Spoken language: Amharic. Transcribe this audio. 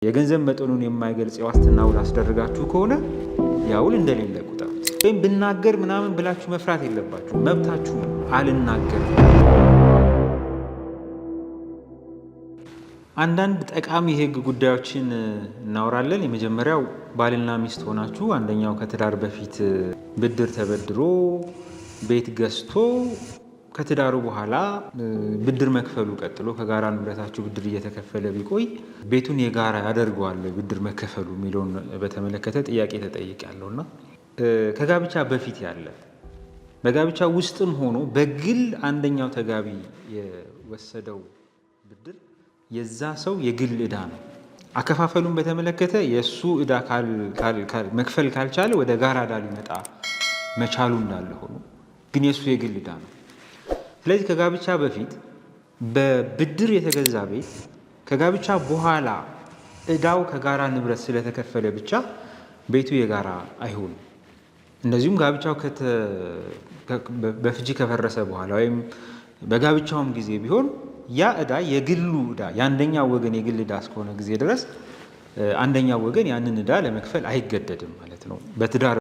የገንዘብ መጠኑን የማይገልጽ የዋስትና ውል አስደርጋችሁ ከሆነ ያ ውል እንደሌለ ቁጠሩ። ወይም ብናገር ምናምን ብላችሁ መፍራት የለባችሁ። መብታችሁ አልናገርም። አንዳንድ ጠቃሚ የህግ ጉዳዮችን እናወራለን። የመጀመሪያው ባልና ሚስት ሆናችሁ አንደኛው ከትዳር በፊት ብድር ተበድሮ ቤት ገዝቶ ከትዳሩ በኋላ ብድር መክፈሉ ቀጥሎ ከጋራ ንብረታችሁ ብድር እየተከፈለ ቢቆይ ቤቱን የጋራ ያደርገዋል ብድር መከፈሉ የሚለውን በተመለከተ ጥያቄ ተጠይቄያለሁና ከጋብቻ በፊት ያለ በጋብቻ ውስጥም ሆኖ በግል አንደኛው ተጋቢ የወሰደው ብድር የዛ ሰው የግል ዕዳ ነው። አከፋፈሉን በተመለከተ የእሱ ዕዳ መክፈል ካልቻለ ወደ ጋራ ዕዳ ሊመጣ መቻሉ እንዳለ ሆኖ ግን የእሱ የግል ዕዳ ነው። ስለዚህ ከጋብቻ በፊት በብድር የተገዛ ቤት ከጋብቻ በኋላ ዕዳው ከጋራ ንብረት ስለተከፈለ ብቻ ቤቱ የጋራ አይሆንም። እንደዚሁም ጋብቻው በፍቺ ከፈረሰ በኋላ ወይም በጋብቻውም ጊዜ ቢሆን ያ ዕዳ የግሉ ዕዳ የአንደኛው ወገን የግል ዕዳ እስከሆነ ጊዜ ድረስ አንደኛው ወገን ያንን ዕዳ ለመክፈል አይገደድም ማለት ነው። በትዳር